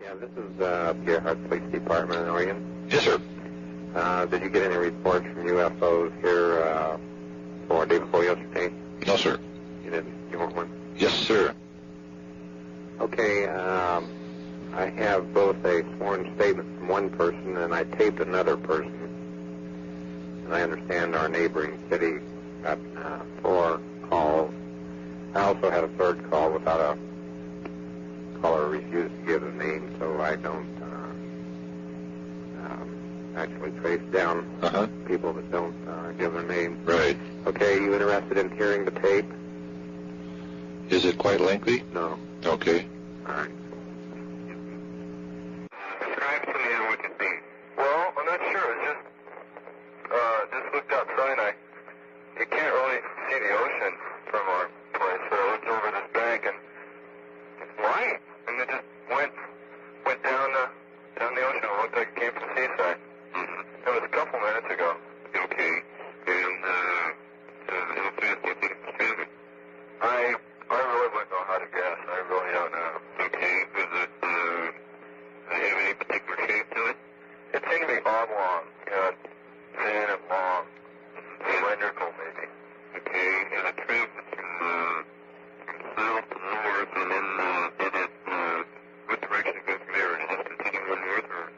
Yeah, this is Pierre Hart Police Department in Oregon. Yes, sir. Did you get any reports from UFOs here for day before yesterday? No, sir. You didn't? You want one? Yes, sir. Okay, I have both a sworn statement from one person and I taped another person. And I understand our neighboring city got 4 calls. I also had a third call without a caller refused to give a name, so I don't actually trace down people that don't give their name. Right. Okay, you interested in hearing the tape? Is it quite lengthy? No. Okay. All right. Describe to me what you see. Well, I'm not sure. It's just looked outside and you can't really see the ocean from our place. So I looked over this bank and it's light. And it just went down the ocean. It looked like it came from the seaside. It was a couple minutes ago. Okay. And how fast do you think it's traveling? I really wouldn't know how to guess. I really don't know. Okay. Does it have any particular shape to it? It seemed to be oblong, thin and long, cylindrical maybe. Okay. And it travels from south to north, and then what direction it goes from there? Does it just continue on north, or?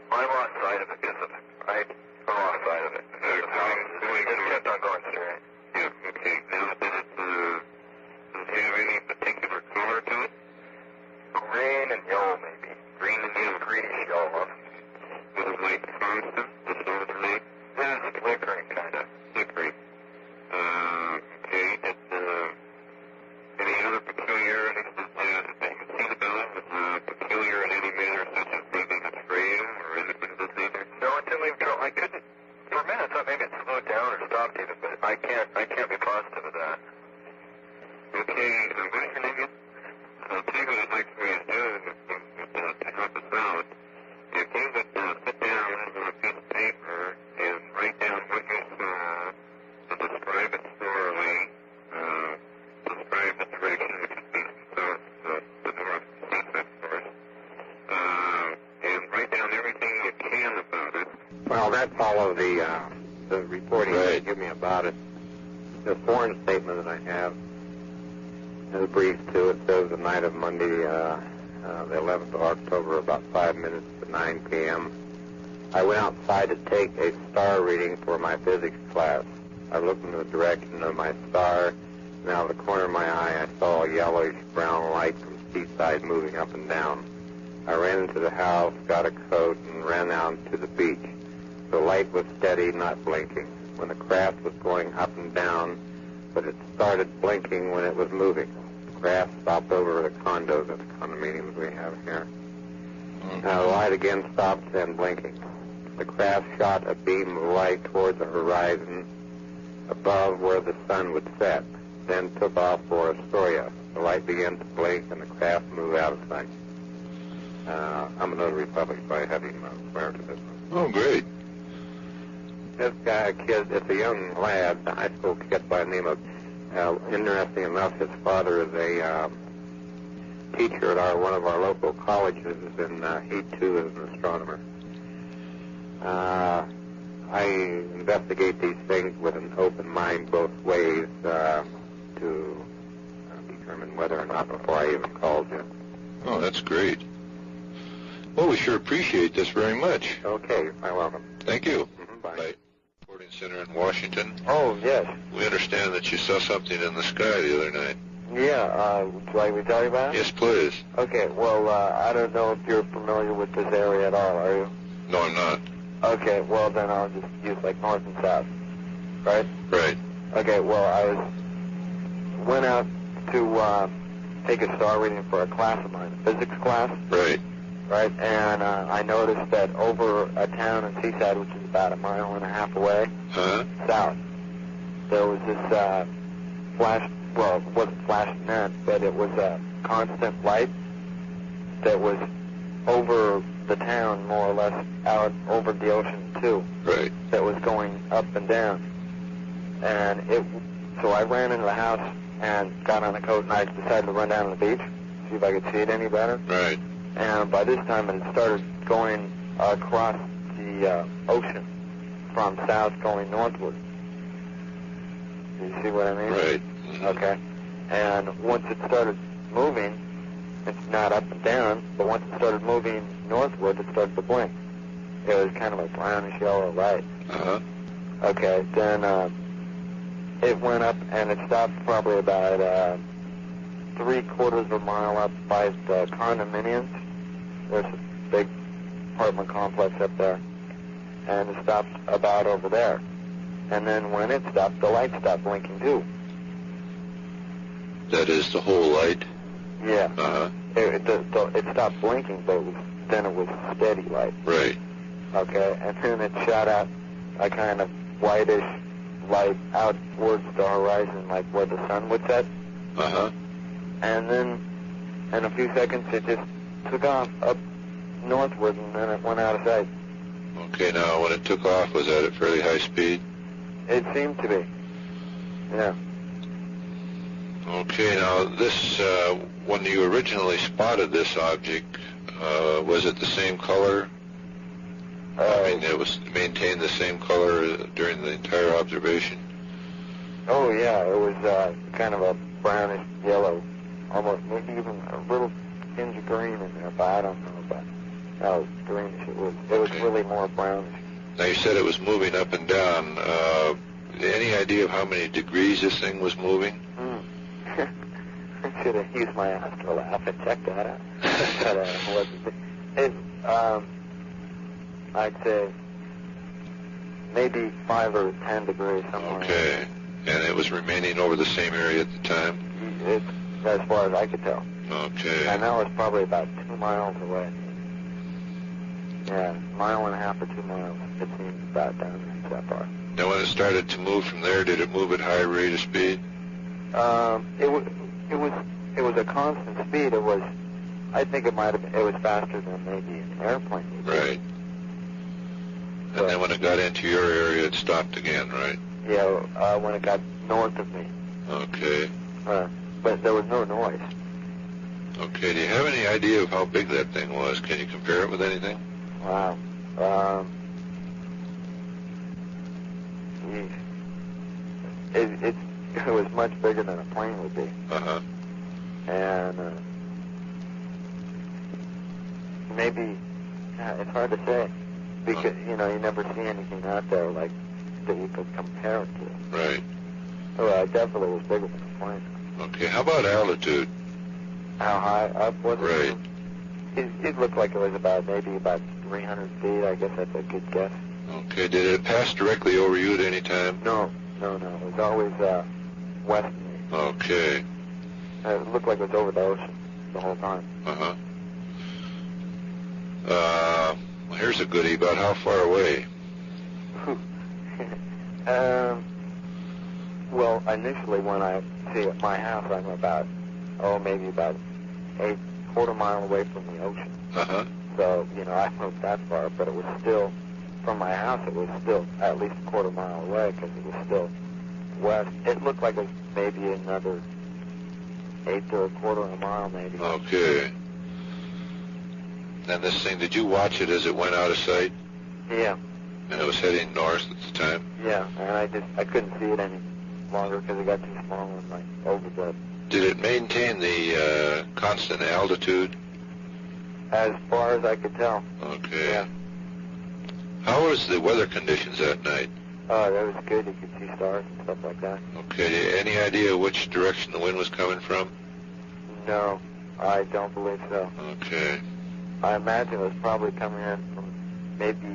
I lost sight of it because of it. I lost sight of it. It just kept on going straight. Yeah. Okay. Now, does it have any particular color to it? Green and yellow maybe. Green and yellow, greenish yellow. Was it like constant, the northern light? It is flickering, kind of. Flickering. Okay. And any other peculiarities that you can see about it? Peculiar in any manner, such as maybe it's frail or anything of this nature? No, it didn't leave trouble. I couldn't. For a minute, I thought maybe it slowed down or stopped even, but I can't be positive of that. Okay. What is your name again? I'll tell you what I'd like for you to do to help us out. If you would sit down on a piece of paper and write down what you saw, and describe it thoroughly, describe the direction which is facing south, the north, seaside, of course, and write down everything you can about it. Well, that's all of the reporting they give me about it. The sworn statement that I have is brief too. It says the night of Monday, the 11th of October, about 5 minutes to 9 p.m. I went outside to take a star reading for my physics class. I looked in the direction of my star, and out of the corner of my eye, I saw a yellowish-brown light from seaside moving up and down. I ran into the house, got a coat, and ran out to the beach. The light was steady, not blinking. When the craft was going up and down, but it started blinking when it was moving. The craft stopped over the condos at the condominiums we have here. The light again stopped, then blinking. The craft shot a beam of light toward the horizon above where the sun would set, then took off for Astoria. The light began to blink, and the craft moved out of sight. I'm a notary public, so I have him swear to this one. Oh, great. This guy, kid, it's a young lad, a high school kid by the name of, interesting enough, his father is a teacher at one of our local colleges, and he too is an astronomer. I investigate these things with an open mind both ways to determine whether or not before I even called you. Oh, that's great. Well, we sure appreciate this very much. Okay, you're welcome. Thank you. Bye. Reporting Center in Washington. Oh, yes. We understand that you saw something in the sky the other night. Yeah, would you like me to tell you about it? Yes, please. Okay, well, I don't know if you're familiar with this area at all, are you? No, I'm not. Okay, well, then I'll just use, like, north and south, right? Right. Okay, well, I went out to take a star reading for a class of mine, a physics class. Right. Right, and I noticed that over a town in Seaside, which is about 1.5 miles away, south, there was this flash, well, it wasn't flashing then, but it was a constant light that was over the town, more or less, out over the ocean, too. Right. That was going up and down. And so I ran into the house and got on a coat, and I decided to run down to the beach, see if I could see it any better. Right. And by this time it had started going across the ocean from south going northward. Do you see what I mean? Right. Okay. And once it started moving, it's not up and down, but once it started moving northward, it started to blink. It was kind of a brownish yellow light. Uh-huh. Okay, then it went up and it stopped probably about 3/4 of a mile up by the condominiums. There's a big apartment complex up there. And it stopped about over there. And then when it stopped, the light stopped blinking too. That is the whole light? Yeah. Uh-huh. It stopped blinking, but then it was steady light. Right. Okay, and then it shot out a kind of whitish light out towards the horizon, like where the sun would set. Uh-huh. And then in a few seconds, it just took off up northward, and then it went out of sight. Okay, now when it took off, was that at fairly high speed? It seemed to be. Yeah. Okay, now this, when you originally spotted this object, was it the same color? I mean, it was maintained the same color during the entire observation? Oh, yeah, it was kind of a brownish yellow, almost maybe even a little tinge of green in there, but I don't know. But no, it was greenish. It was Okay. really more brownish. Now, you said it was moving up and down. Any idea of how many degrees this thing was moving? I should have used my astrolabe and checked that out. But I'd say maybe 5 or 10 degrees, somewhere. Okay. And it was remaining over the same area at the time? It's as far as I could tell. Okay. And that was probably about 2 miles away. Yeah, 1.5 miles or 2 miles. It seemed about down there that far. Now, when it started to move from there, did it move at high rate of speed? It was a constant speed. I think it was faster than maybe an airplane would be. Right. And then when it got into your area, it stopped again, right? Yeah, when it got north of me. Okay. But there was no noise. Okay, do you have any idea of how big that thing was? Can you compare it with anything? Wow. Geez. It was much bigger than a plane would be. Uh-huh. And maybe, it's hard to say, because, you never see anything out there like that you could compare it to. Right. Well, it definitely was bigger than a plane. Okay, how about altitude? How high up was it? Right. It looked like it was maybe about 300 feet. I guess that's a good guess. Okay, did it pass directly over you at any time? No. It was always west of me. Okay. It looked like it was over the ocean the whole time. Uh-huh. Well, here's a goodie. About how far away? Well, initially when I see at my house, I'm about, maybe about 1/4 mile away from the ocean. Uh-huh. So, I moved that far, but it was still, from my house, it was still at least 1/4 mile away because it was still west. It looked like it was maybe another 1/8 to 1/4 of a mile, maybe. Okay. And this thing, did you watch it as it went out of sight? Yeah. And it was heading north at the time? Yeah, and I couldn't see it any longer because it got too small and over the. Did it maintain the constant altitude? As far as I could tell. Okay. Yeah. How was the weather conditions that night? That was good. You could see stars and stuff like that. Okay. Any idea which direction the wind was coming from? No, I don't believe so. Okay. I imagine it was probably coming in from maybe,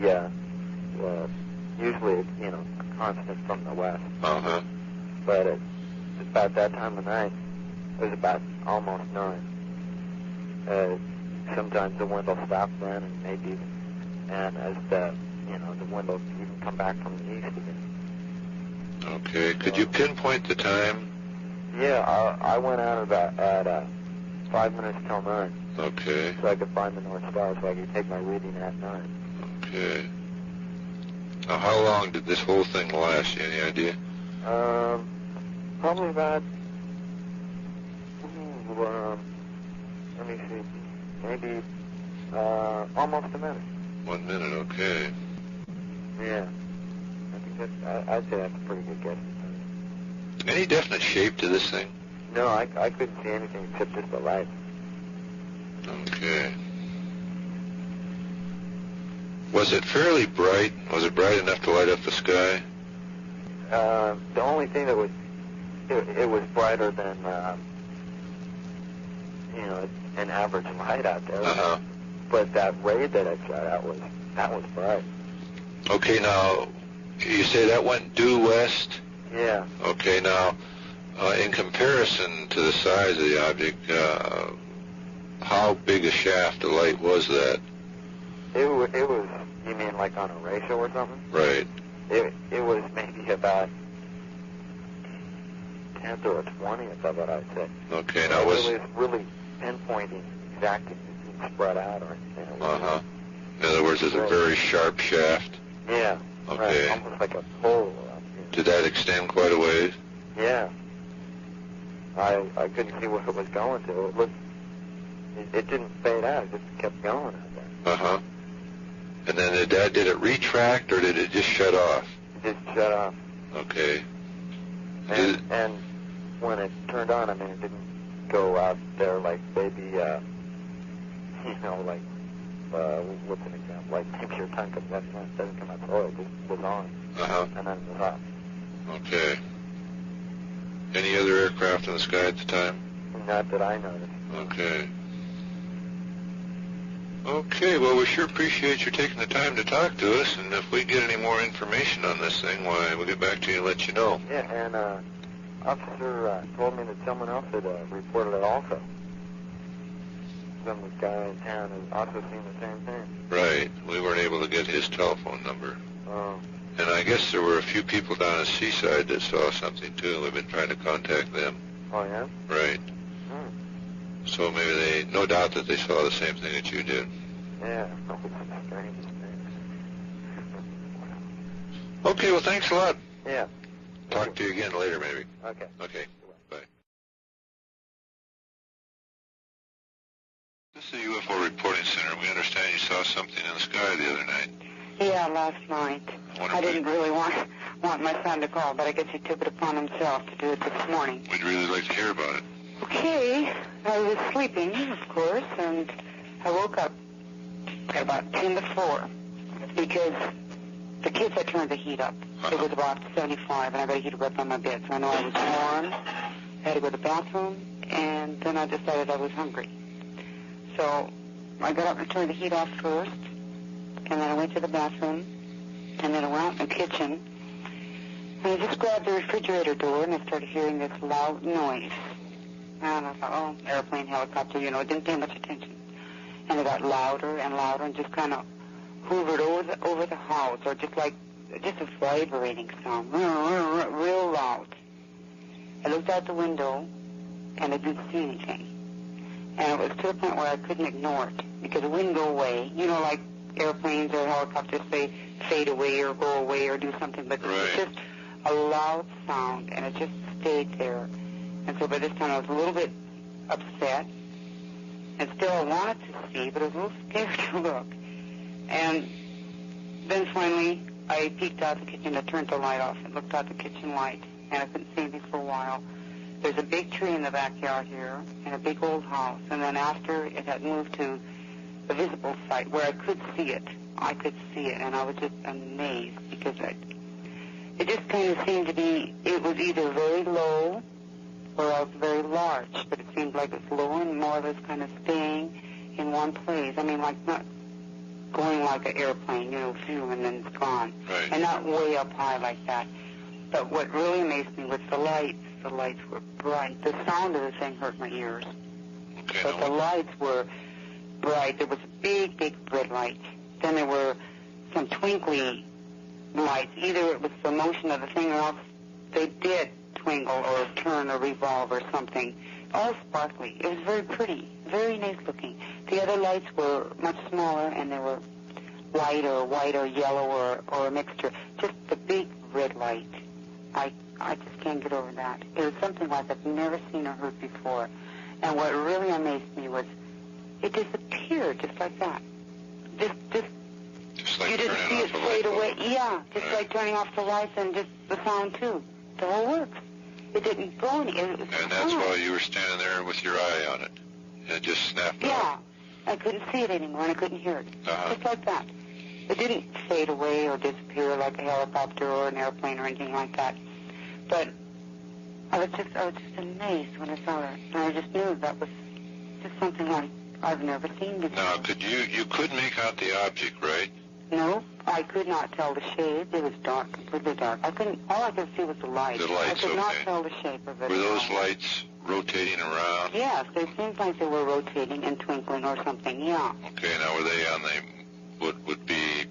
usually it's, constant from the west. Uh-huh. But it's about that time of night, it was about almost 9. Sometimes the wind will stop then, and maybe, and as the wind will even come back from the east again. Okay. Could you pinpoint the time? Yeah, I went out at 5 minutes till 9. Okay. So I could find the North Star, so I could take my reading at 9. Okay. Now, how long did this whole thing last? Any idea? Probably about, let me see, maybe Almost a minute. 1 minute, okay. Yeah. I think I'd say that's a pretty good guess. Any definite shape to this thing? No, I couldn't see anything except just the light. Okay. Was it fairly bright? Was it bright enough to light up the sky? The only thing that was, it was brighter than, an average light out there. Uh-huh. But that ray that I shot out was bright. Okay, now, you say that went due west? Yeah. Okay, now, in comparison to the size of the object, how big a shaft of light was that? It was, you mean like on a ratio or something? Right. It was maybe about 10th or a 20th of it, I'd say. Okay, now it was really pinpointing exactly spread out or anything. Uh-huh. In other words, it's a very sharp shaft? Yeah. Okay. Right, almost like a pole. Did that extend quite a ways? Yeah. I couldn't see where it was going to. It didn't fade out. It just kept going out there. Uh-huh. And then did it retract or did it just shut off? It just shut off. Okay. And when it turned on, I mean, it didn't go out there like maybe, like, what's an example? Like maybe your tongue doesn't come out slow. It just was on. Uh-huh. And then it was off. Okay. Any other aircraft in the sky at the time? Not that I noticed. Okay. Okay, well, we sure appreciate you taking the time to talk to us, and if we get any more information on this thing, why, we'll get back to you and let you know. Yeah, and officer told me that someone else had reported it also. Some guy in town has also seen the same thing. Right. We weren't able to get his telephone number. Oh. And I guess there were a few people down at Seaside that saw something, too. We've been trying to contact them. Oh, yeah? Right. So maybe no doubt that they saw the same thing that you did. Yeah. It's strange. Okay, well, thanks a lot. Yeah. Talk to you again later, maybe. Okay. Okay. Bye. This is the UFO Reporting Center. We understand you saw something in the sky the other night. Yeah, last night. I didn't really want my son to call, but I guess he took it upon himself to do it this morning. We'd really like to hear about it. Okay. I was sleeping, of course, and I woke up at about 10 to 4 because the kids had turned the heat up. It was about 75, and I got a heater up on my bed, so I know I was warm. I had to go to the bathroom, and then I decided I was hungry. So I got up and turned the heat off first, and then I went to the bathroom, and then I went out in the kitchen, and I just grabbed the refrigerator door, and I started hearing this loud noise. And I thought, oh, airplane, helicopter, didn't pay much attention. And it got louder and louder and just kind of hoovered over the house, or just a vibrating sound, real loud. I looked out the window, and I didn't see anything. And it was to the point where I couldn't ignore it, because it wouldn't go away. Like airplanes or helicopters, they fade away or go away or do something, but right. It was just a loud sound, and it just stayed there. And so by this time I was a little bit upset, and still I wanted to see, but I was a little scared to look. And then finally I peeked out the kitchen. I turned the light off and looked out the kitchen light, and I couldn't see anything for a while. There's a big tree in the backyard here, and a big old house. And then after it had moved to the visible site where I could see it, and I was just amazed because it just kind of seemed to be, it was either very low or else very large, but it seemed like it's low and more or less kind of staying in one place. I mean, like not going like an airplane, phew, and then it's gone. Right. And not way up high like that. But what really amazed me was the lights. The lights were bright. The sound of the thing hurt my ears. Okay, But the lights were bright. There was a big, big red light. Then there were some twinkly lights. Either it was the motion of the thing or else they did twinkle or turn or revolve or something. All sparkly. It was very pretty, very nice looking. The other lights were much smaller, and they were white or yellow or a mixture. Just the big red light. I just can't get over that. It was something like I've never seen or heard before. And what really amazed me was It disappeared just like that. Just like you didn't see it fade away. Yeah, just Right. like turning off the lights and just the sound too. The whole works. It didn't go any. It was And that's while you were standing there with your eye on it. And it just snapped Yeah, off. I couldn't see it anymore and I couldn't hear it. Uh-huh. Just like that. It didn't fade away or disappear like a helicopter or an airplane or anything like that. But I was just amazed when I saw it. And I just knew that was just something like I've never seen before. Now, you could make out the object, right? No, I could not tell the shape. It was dark, completely dark. All I could see was the light. The lights, I could not okay. tell the shape of it. Were at those all. lights rotating around? Yes, they seemed like they were rotating and twinkling or something, yeah. Okay, now were they on what would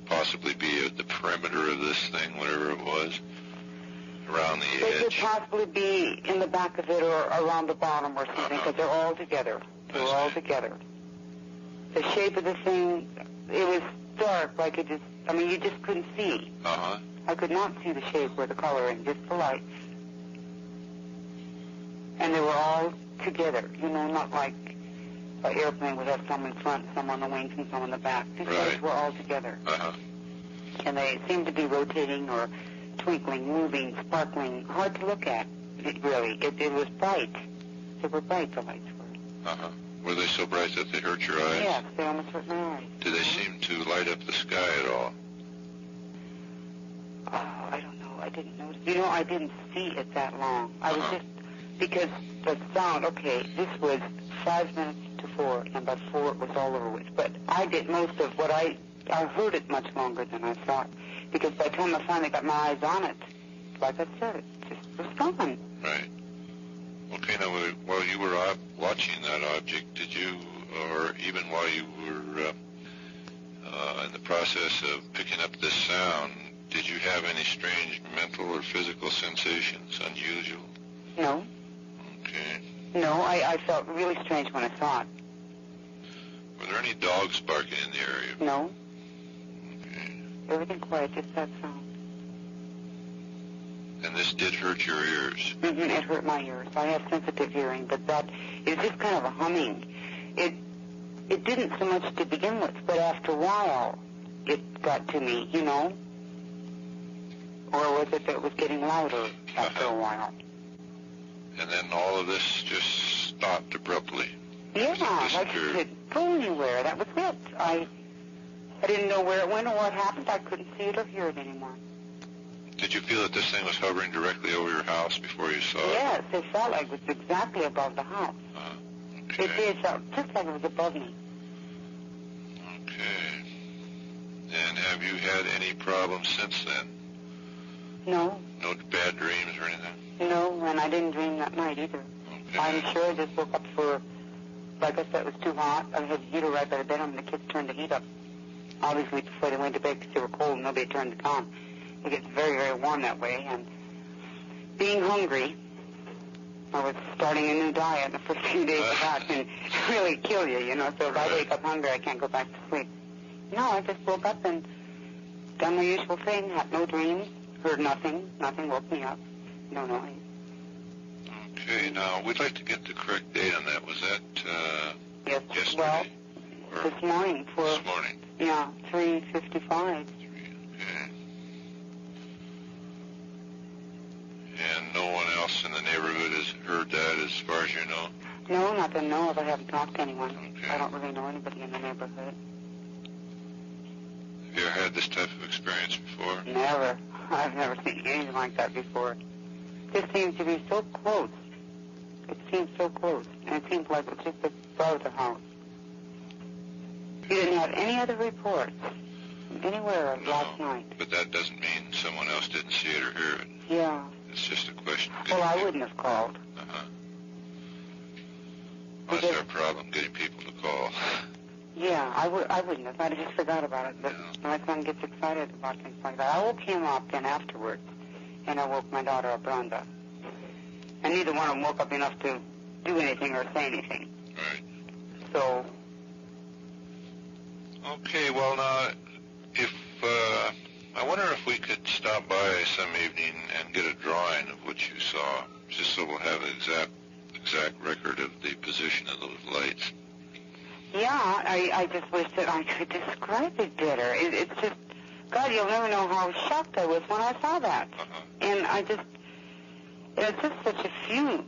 possibly be at the perimeter of this thing, whatever it was? Around the They could edge? possibly be in the back of it or around the bottom or something, because they're all together. They were all together. The shape of the thing, it was dark, like you just couldn't see. Uh-huh. I could not see the shape or the coloring, just the lights. And they were all together, not like an airplane would have some in front, some on the wings, and some on the back. These guys were all together. Uh-huh. And they seemed to be rotating or twinkling, moving, sparkling. Hard to look at, really. It was bright. They were bright, the lights were. Uh-huh. Were they so bright that they hurt your eyes? Yes, they almost hurt my eyes. Did they seem to light up the sky at all? Oh, I don't know. I didn't notice. I didn't see it that long. I was just, because the sound, this was 5 minutes to 4, and by 4 it was all over with. But I did most of what I heard it much longer than I thought, because by the time I finally got my eyes on it, like I said, it just was gone. Right. Okay, now, while you were watching that object, did you, or even while you were in the process of picking up this sound, did you have any strange mental or physical sensations, unusual? No. Okay. No, I felt really strange when I saw it. Were there any dogs barking in the area? No. Okay. Everything quiet, just that sound. And this did hurt your ears? Mm-hmm, it hurt my ears. I have sensitive hearing, but it was just kind of a humming. It didn't so much to begin with, but after a while, it got to me, Or was it that it was getting louder after a while? And then all of this just stopped abruptly? Yeah, like it didn't go anywhere. That was it. I didn't know where it went or what happened. I couldn't see it or hear it anymore. Did you feel that this thing was hovering directly over your house before you saw it? Yes, it felt like it was exactly above the house. Okay. It did felt just like it was above me. Okay. And have you had any problems since then? No. No bad dreams or anything? No, and I didn't dream that night either. Okay. I'm sure I just woke up like I said, it was too hot. I had the heater right by the bed, and the kids turned the heat up, obviously before they went to bed because they were cold and nobody turned it on. It gets very, very warm that way, and being hungry, I was starting a new diet in the first few days of that can really kill you, so if I wake up hungry, I can't go back to sleep. No, I just woke up and done my usual thing, had no dreams, heard nothing woke me up, no noise. Okay, now, we'd like to get the correct date on that. Was that Yes, yesterday? well, or this morning this morning? Yeah, 3:55. Okay. And no one else in the neighborhood has heard that as far as you know? No, not to know of. I haven't talked to anyone. Okay. I don't really know anybody in the neighborhood. Have you ever had this type of experience before? Never. I've never seen anything like that before. This seems to be so close. It seems so close. And it seems like it's just above the house. You didn't have any other reports anywhere last night? But that doesn't mean someone else didn't see it or hear it. Yeah. It's just a question of Well, I people. wouldn't have called. Uh-huh. Well, that's our problem, getting people to call. Yeah, I wouldn't have. I just forgot about it. But my son gets excited about things like that. I woke him up then afterwards, and I woke my daughter up, Rhonda. And neither one of them woke up enough to do anything or say anything. Right. So. Okay, well, now, if, I wonder if we could stop by some evening and get a drawing of what you saw, just so we'll have an exact record of the position of those lights. Yeah, I just wish that I could describe it better. It's just, God, you'll never know how shocked I was when I saw that. And it's just such a few.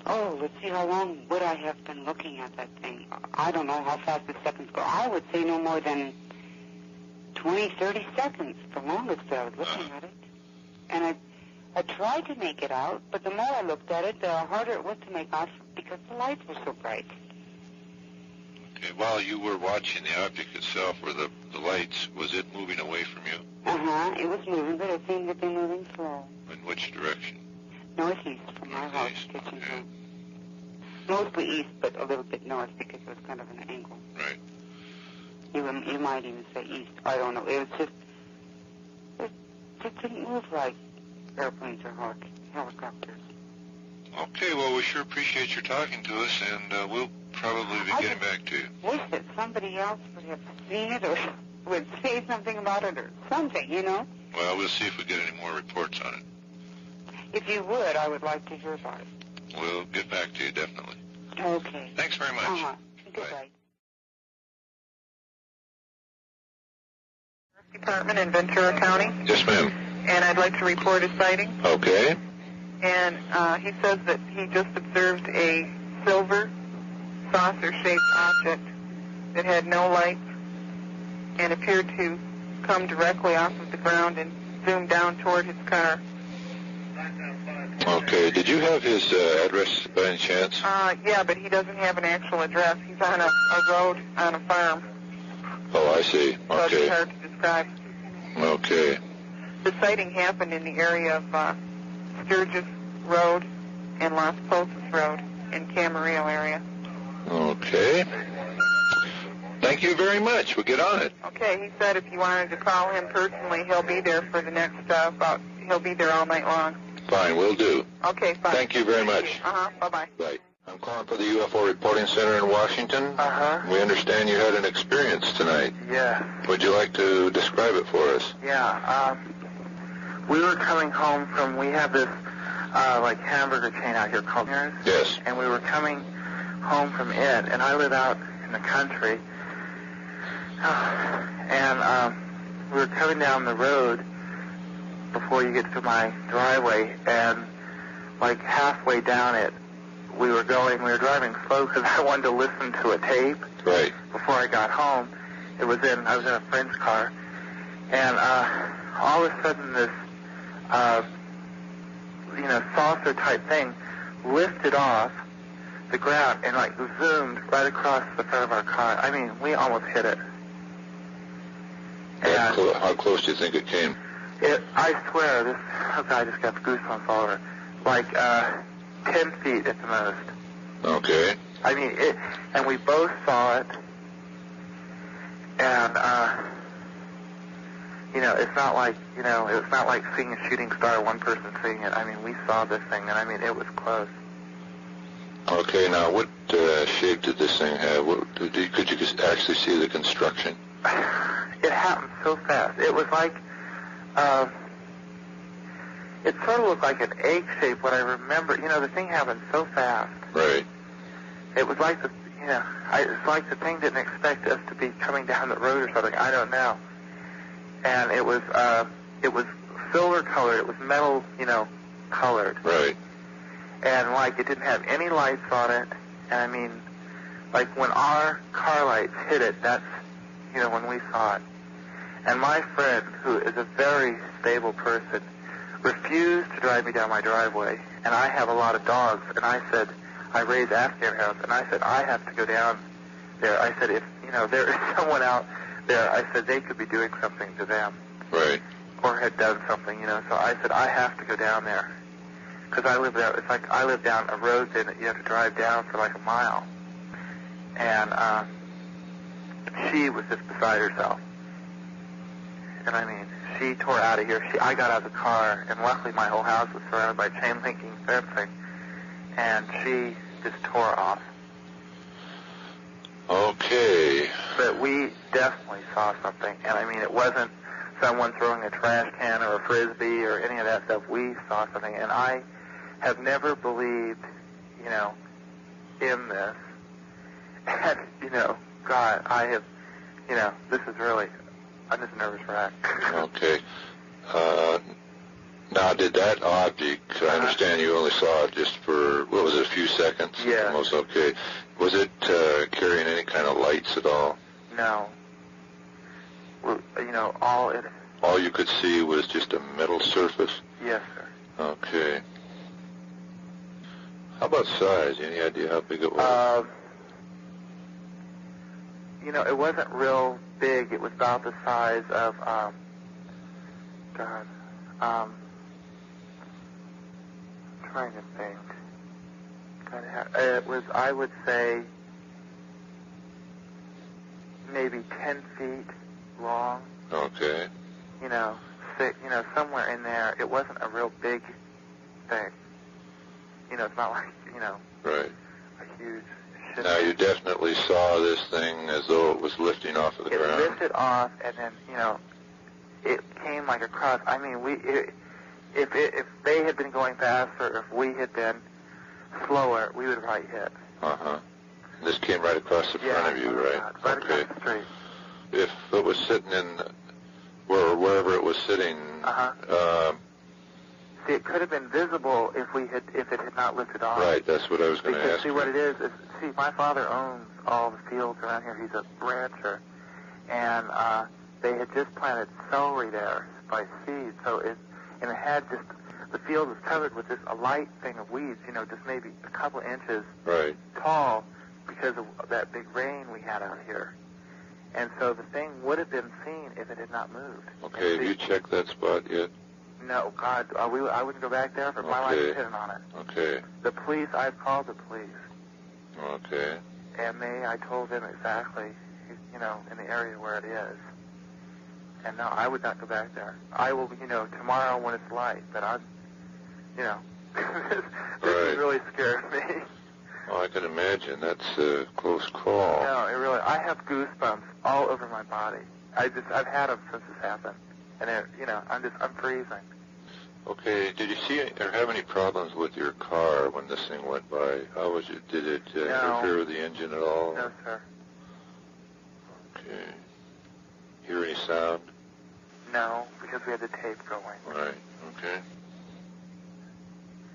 Oh, let's see, how long would I have been looking at that thing? I don't know how fast the seconds go. I would say no more than 20, 30 seconds, the longest I was looking at it. And I tried to make it out, but the more I looked at it, the harder it was to make out because the lights were so bright. Okay, while you were watching the object itself, or the lights, was it moving away from you? It was moving, but it seemed to be moving slow. In which direction? Northeast from my house, kitchen room. Mostly east, but a little bit north because it was kind of an angle. Right. You might even say east. I don't know. It was it didn't move like airplanes or helicopters. Okay, well, we sure appreciate your talking to us, and we'll probably be getting back to you. Wish that somebody else would have seen it or would say something about it or something, you know? Well, we'll see if we get any more reports on it. If you would, I would like to hear about it. We'll get back to you, definitely. Okay. Thanks very much. Goodbye. Department in Ventura County. Yes, ma'am. And I'd like to report a sighting. Okay. And he says that he just observed a silver saucer-shaped object that had no lights and appeared to come directly off of the ground and zoom down toward his car. Okay. Did you have his address by any chance? Yeah, but he doesn't have an actual address. He's on a road on a farm. Oh, I see. So Okay. it's hard to describe. Okay. The sighting happened in the area of Sturgis Road and Las Posas Road in Camarillo area. Okay. Thank you very much. We'll get on it. Okay, he said if you wanted to call him personally, he'll be there for the next he'll be there all night long. Fine, we'll do. Okay, fine. Thank you very much. Bye-bye. Right. I'm calling for the UFO Reporting Center in Washington. We understand you had an experience tonight. Yeah. Would you like to describe it for us? Yeah. We were coming home from, we have this, like hamburger chain out here called Yours. Yes. And we were coming home from it, and I live out in the country. And we were coming down the road before you get to my driveway, and like halfway down it, we were driving slow because I wanted to listen to a tape. Right. Before I got home. I was in a friend's car, and all of a sudden this, saucer type thing lifted off the ground and like zoomed right across the front of our car. I mean, we almost hit it. How close do you think it came? I swear, I just got goosebumps all over. Like 10 feet at the most. Okay. I mean, and we both saw it, and, it's not like, it's not like seeing a shooting star, one person seeing it. I mean, we saw this thing, and I mean, it was close. Okay, now what shape did this thing have? Could you actually see the construction? It happened so fast. It was like, it sort of looked like an egg shape, what I remember. The thing happened so fast. Right. It was like it's like the thing didn't expect us to be coming down the road or something. I don't know. And it was silver colored. It was metal, colored. Right. And like it didn't have any lights on it. And I mean, like when our car lights hit it, that's, when we saw it. And my friend, who is a very stable person, refused to drive me down my driveway. And I have a lot of dogs. And I said, I raised Afghan hounds, and I said, I have to go down there. I said, if, there is someone out there, I said, they could be doing something to them. Right. Or had done something, So I said, I have to go down there. Because I live there. It's like I live down a road that you have to drive down for like a mile. And she was just beside herself. And I mean, she tore out of here. I got out of the car, and luckily my whole house was surrounded by chain linking fencing. And she just tore off. Okay. But we definitely saw something. And I mean, it wasn't someone throwing a trash can or a frisbee or any of that stuff. We saw something. And I have never believed, in this. And, God, I have, this is really, I'm just a nervous wreck. Okay. Now, did that object, I understand you only saw it just for, what was it, a few seconds? Yeah. Almost, okay. Was it carrying any kind of lights at all? No. Well, all you could see was just a metal surface? Yes, sir. Okay. How about size? Any idea how big it was? It wasn't real big. It was about the size of, trying to think. It was, I would say, maybe 10 feet long. Okay. Thick, somewhere in there. It wasn't a real big thing. It's not like, right. a huge ship. Now, you definitely saw this thing as though it was lifting off of the ground. It lifted off, and then, it came like across. I mean, if they had been going faster, if we had been slower, we would have probably hit. Uh-huh. This came right across the front of you, right? Right Okay. across the street. If it was sitting in, wherever it was sitting, See, it could have been visible if it had not lifted off. right, that's what I was going to Because, ask see, you. what it is, my father owns all the fields around here. He's a rancher. And they had just planted celery there by seed. So it had just, the field was covered with a light thing of weeds, just maybe a couple inches Right. tall because of that big rain we had out here. And so the thing would have been seen if it had not moved. Okay, have you checked that spot yet? No, God, I wouldn't go back there, but my life is hidden on it. Okay. The police, I've called the police. Okay. And I told them exactly, in the area where it is. And no, I would not go back there. I will, tomorrow when it's light, but this Right. really scared me. Well, I can imagine. That's a close call. No, it really, I have goosebumps all over my body. I've had them since this happened. And I'm freezing. Okay, did you see or have any problems with your car when this thing went by? How was it? Did it interfere with the engine at all? No, sir. Okay. Hear any sound? No, because we had the tape going. Right, okay.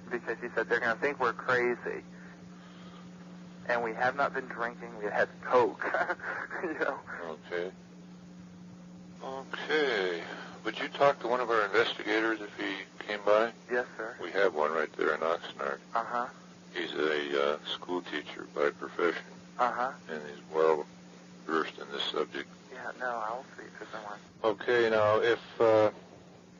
Because he said they're going to think we're crazy. And we have not been drinking. We had Coke. Okay. Okay. Would you talk to one of our investigators if he came by? Yes, sir. We have one right there in Oxnard. Uh-huh. He's a school teacher by profession. Uh-huh. And he's well versed in this subject. Yeah, no, I'll speak to someone. Okay, now, if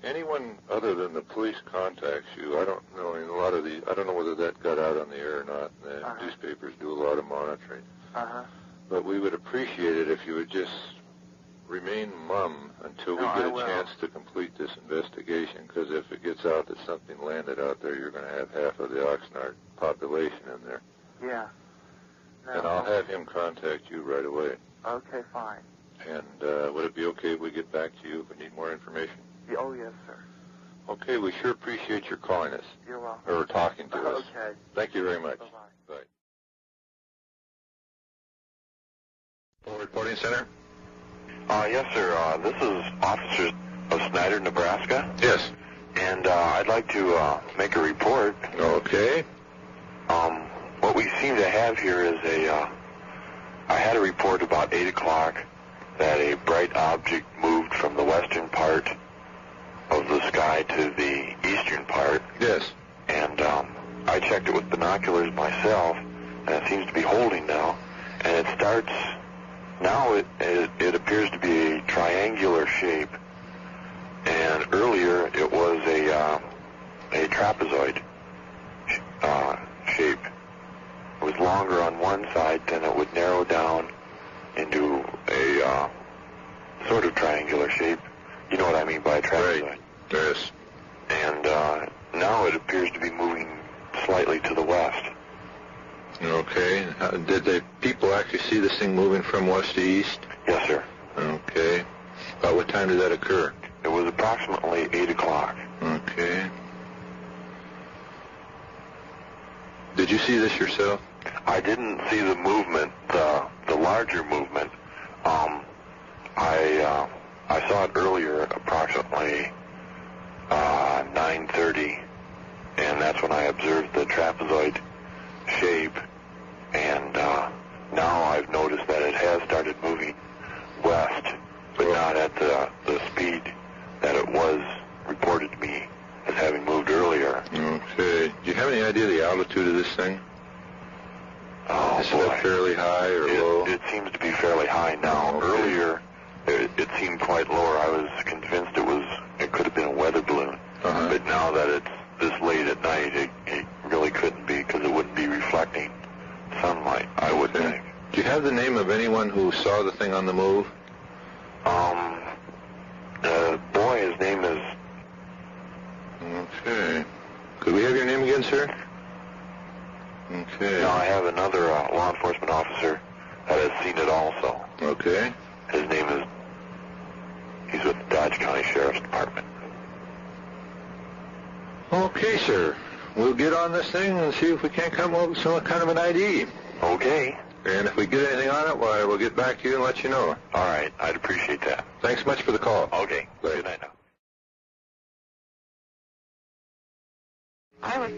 anyone other than the police contacts you, I don't know, in a lot of I don't know whether that got out on the air or not. The newspapers do a lot of monitoring. Uh-huh. But we would appreciate it if you would just remain mum until we get a chance to complete this investigation, because if it gets out that something landed out there, you're going to have half of the Oxnard population in there. Yeah. No. And I'll have him contact you right away. Okay, fine. And would it be okay if we get back to you if we need more information? Yeah, oh, yes, sir. Okay, we sure appreciate your calling us. You're welcome. Or talking to us. Okay. Thank you very much. Bye-bye. Bye. Full reporting center? Yes, sir. This is officers of Snyder, Nebraska. Yes. And I'd like to make a report. Okay. What we seem to have here is I had a report about 8 o'clock that a bright object moved from the western part of the sky to the eastern part. Yes. And I checked it with binoculars myself, and it seems to be holding now. And it starts, now it appears to be a triangular shape. And earlier it was a trapezoid shape. It was longer on one side, then it would narrow down into a sort of triangular shape. You know what I mean by a trapezoid? Right. Yes. And now it appears to be moving slightly to the west. Okay. Did the people actually see this thing moving from west to east? Yes, sir. Okay. About what time did that occur? It was approximately 8 o'clock. Okay. Did you see this yourself? I didn't see the movement the larger movement, I saw it earlier, approximately 9:30, and that's when I observed the trapezoid shape, and now I've noticed that it has started moving west, but not at the speed that it was reported to me as having moved earlier. Okay. Do you have any idea the altitude of this thing? Oh, Is it fairly high or low? It seems to be fairly high now. Okay. Earlier, it seemed quite lower. I was convinced it could have been a weather balloon. Uh-huh. But now that it's this late at night, it really couldn't be, because it wouldn't be reflecting sunlight, I would think. Do you have the name of anyone who saw the thing on the move? Boy, his name is... Okay. Could we have your name again, sir? Okay. Now I have another law enforcement officer that has seen it also. Okay. His name is... He's with the Dodge County Sheriff's Department. Okay, sir. We'll get on this thing and see if we can't come up with some kind of an ID. Okay. And if we get anything on it, why, we'll get back to you and let you know. All right. I'd appreciate that. Thanks much for the call. Okay. Bye. Good night now. I was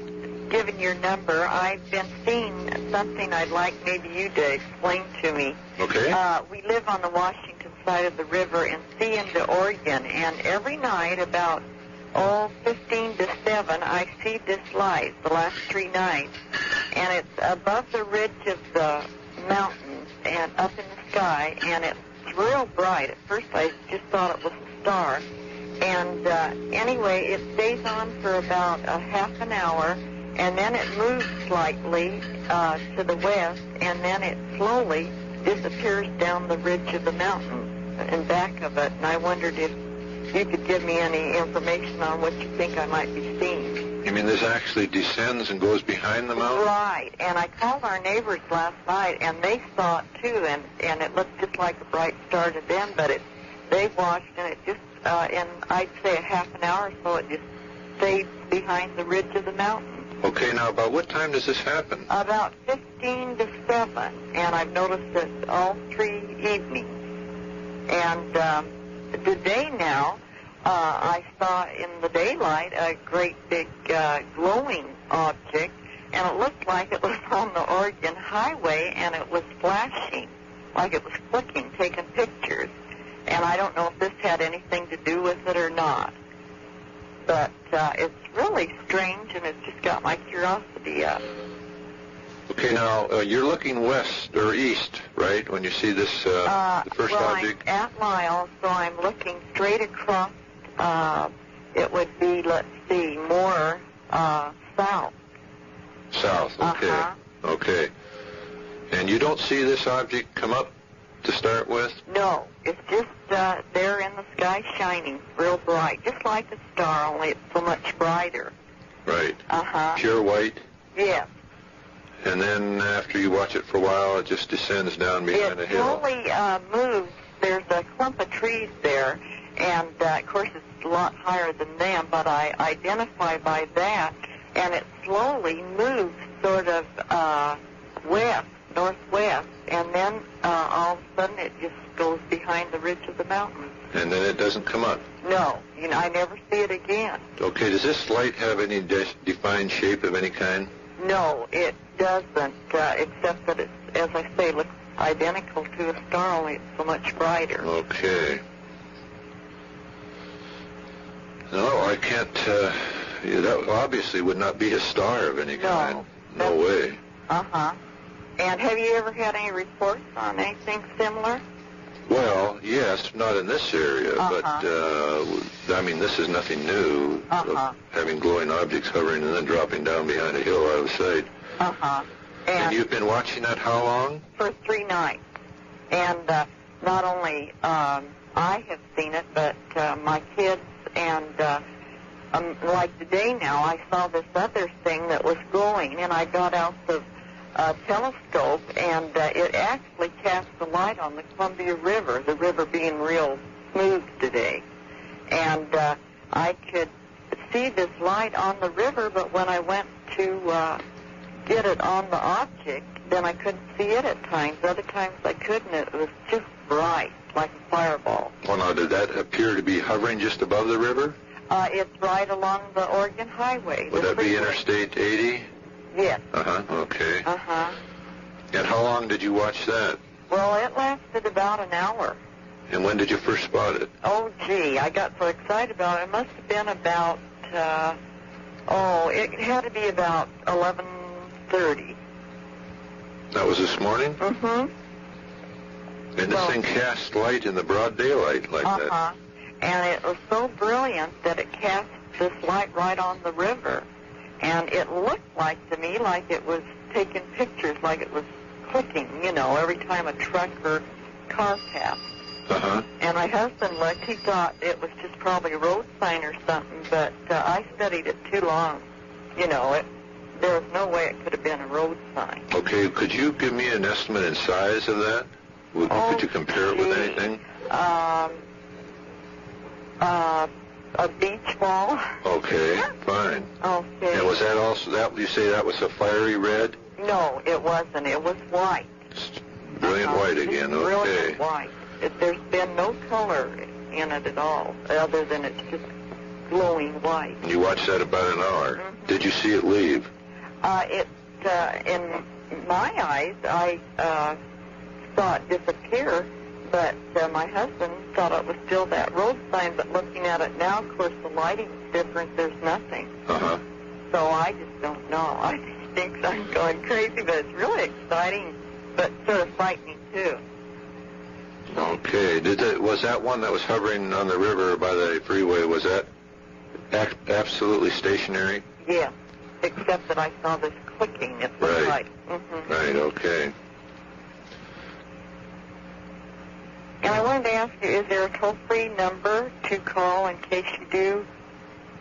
given your number. I've been seeing something I'd like maybe you to explain to me. Okay. We live on the Washington side of the river and see into Oregon, and every night about 15 to 7, I see this light the last 3 nights, and it's above the ridge of the mountains and up in the sky, and it's real bright. At first I just thought it was a star, and anyway, it stays on for about a half an hour, and then it moves slightly to the west, and then it slowly disappears down the ridge of the mountain and back of it, and I wondered if you could give me any information on what you think I might be seeing. You mean this actually descends and goes behind the mountain? Right, and I called our neighbors last night, and they saw it too, and it looked just like a bright star to them, but they watched, and it just, in I'd say a half an hour or so, it just stayed behind the ridge of the mountain. Okay, now about what time does this happen? About 15 to 7, and I've noticed it all 3 evenings. And today now, I saw in the daylight a great big glowing object, and it looked like it was on the Oregon Highway, and it was flashing, like it was flicking, taking pictures. And I don't know if this had anything to do with it or not. But it's really strange, and it's just got my curiosity up. Okay, now, you're looking west or east, right, when you see this, the first object? I'm at Miles, so I'm looking straight across. It would be, let's see, more south. South, okay. Uh-huh. Okay. And you don't see this object come up to start with? No, it's just there in the sky shining real bright, just like a star, only it's so much brighter. Right. Uh-huh. Pure white? Yes. And then after you watch it for a while, it just descends down behind a hill? It slowly moves. There's a clump of trees there, and of course it's a lot higher than them, but I identify by that, and it slowly moves sort of west, northwest, and then all of a sudden it just goes behind the ridge of the mountain. And then it doesn't come up? No, I never see it again. Okay, does this light have any defined shape of any kind? No, it doesn't, except that it's, as I say, looks identical to a star, only it's so much brighter. Okay. No, I can't, that obviously would not be a star of any kind. No way. Uh-huh. And have you ever had any reports on anything similar? Well, yes, not in this area, but, I mean, this is nothing new, of having glowing objects hovering and then dropping down behind a hill out of sight. Uh-huh. And you've been watching that how long? For 3 nights. And not only I have seen it, but my kids, and like today now, I saw this other thing that was glowing, and I got out the telescope, and it actually cast a light on the Columbia River, the river being real smooth today. And I could see this light on the river, but when I went to get it on the object, then I couldn't see it at times. Other times I couldn't. It was just bright, like a fireball. Well, now, did that appear to be hovering just above the river? It's right along the Oregon Highway. Would that be Interstate 80? Yes. Uh-huh, okay. Uh-huh. And how long did you watch that? Well, it lasted about an hour. And when did you first spot it? Oh, gee, I got so excited about it. It must have been about, it had to be about 11:30. That was this morning? Mm-hmm. And this thing cast light in the broad daylight like that? Uh-huh. And it was so brilliant that it cast this light right on the river. And it looked like to me like it was taking pictures, like it was clicking, every time a truck or car passed. Uh-huh. And my husband looked. He thought it was just probably a road sign or something, but I studied it too long. There was no way it could have been a road sign. Okay, could you give me an estimate in size of that? Could you compare it with anything? A beach ball. Okay, fine. Okay. And was that also, you say that was a fiery red? No, it wasn't. It was white. Brilliant white again, okay. Brilliant white. There's been no color in it at all, other than it's just glowing white. And you watched that about an hour. Mm-hmm. Did you see it leave? In my eyes, I saw it disappear, but my husband thought it was still that road sign, but looking at it now, of course, the lighting's different. There's nothing. Uh-huh. So I just don't know. I think I'm going crazy, but it's really exciting, but sort of frightening, too. Okay. Was that one that was hovering on the river by the freeway, was that absolutely stationary? Yeah, except that I saw this clicking at the light. Mm-hmm. Right, okay. And I wanted to ask you, is there a toll-free number to call in case you do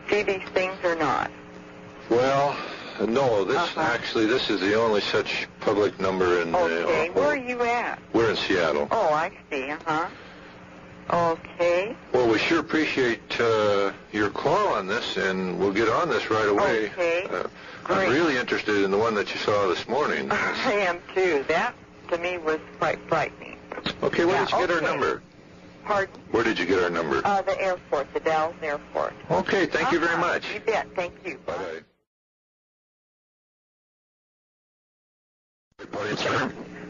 see these things or not? Well, no, this is the only such public number in... Okay, where are you at? We're in Seattle. Oh, I see, Okay. Well, we sure appreciate your call on this, and we'll get on this right away. Okay, I'm really interested in the one that you saw this morning. I am, too. That, to me, was quite frightening. Okay, where did you get our number? Pardon? Where did you get our number? The airport, the Dallas airport. Okay, thank you very much. You bet, thank you. Bye-bye.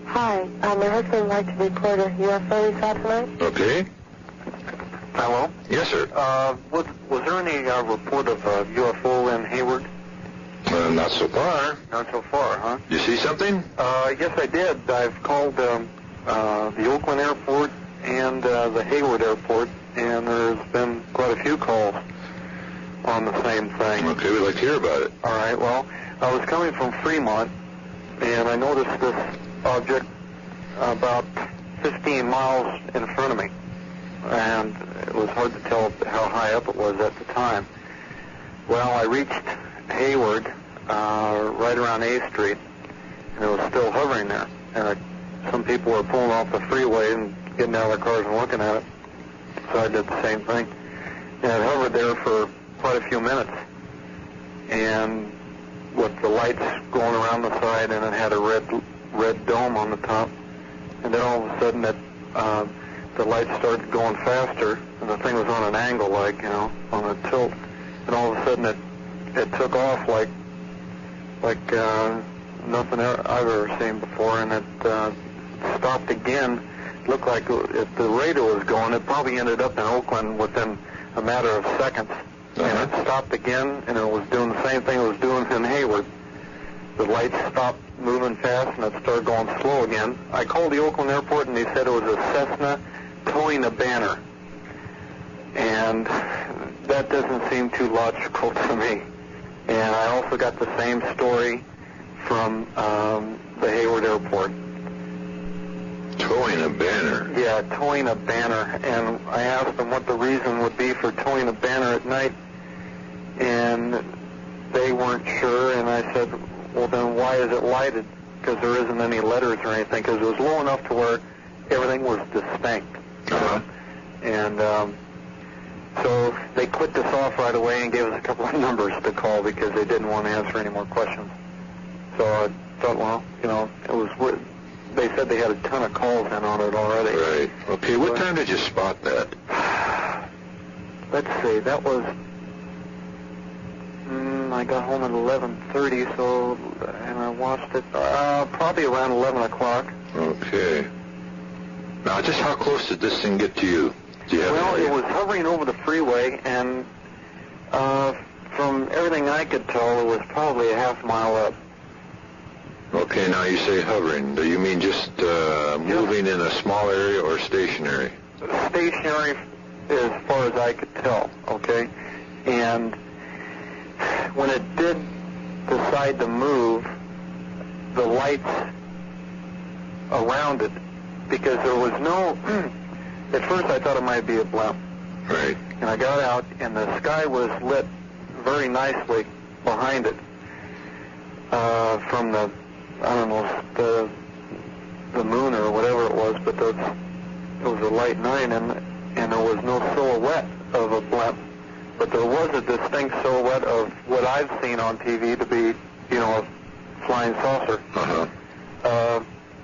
Hi, my husband would like to report a UFO he saw tonight. Okay. Hello? Yes, sir. Was there any report of UFO in Hayward? Not so far. Not so far, huh? You see something? Yes, I did. I've called the Oakland airport and the Hayward airport, and there's been quite a few calls on the same thing. Okay, we'd like to hear about it. All right, well, I was coming from Fremont, and I noticed this object about 15 miles in front of me, and it was hard to tell how high up it was at the time. Well, I reached Hayward right around A Street, and it was still hovering there. And some people were pulling off the freeway and getting out of their cars and looking at it, so I did the same thing. And it hovered there for quite a few minutes, and with the lights going around the side, and it had a red dome on the top. And then all of a sudden, the lights started going faster, and the thing was on an angle, like, on a tilt. And all of a sudden, it took off like nothing I've ever seen before, and it stopped again. It looked like if the rate it was going, it probably ended up in Oakland within a matter of seconds. And it stopped again, and it was doing the same thing it was doing in Hayward. The lights stopped moving fast, and it started going slow again. I called the Oakland airport, and they said it was a Cessna towing a banner. And that doesn't seem too logical to me. And I also got the same story from the Hayward airport. Towing a banner? Yeah, towing a banner. And I asked them what the reason would be for towing a banner at night, and they weren't sure. And I said, well, then why is it lighted? Because there isn't any letters or anything, because it was low enough to where everything was distinct. Uh-huh. And so they clicked us off right away and gave us a couple of numbers to call because they didn't want to answer any more questions. So I thought, well, it was they said they had a ton of calls in on it already. Right. Okay, what time did you spot that? Let's see, that was, I got home at 11:30, so, and I watched it probably around 11 o'clock. Okay. Now, just how close did this thing get to you? Do you have Well, any it was hovering over the freeway, and from everything I could tell, it was probably a half mile up. Okay, now you say hovering. Do you mean just moving in a small area or stationary? Stationary as far as I could tell, okay? And when it did decide to move, the lights around it, because there was no, at first I thought it might be a blimp. Right. And I got out, and the sky was lit very nicely behind it from the, I don't know, the moon or whatever it was, but it was a light night, and there was no silhouette of a blimp, but there was a distinct silhouette of what I've seen on TV to be, you know, a flying saucer,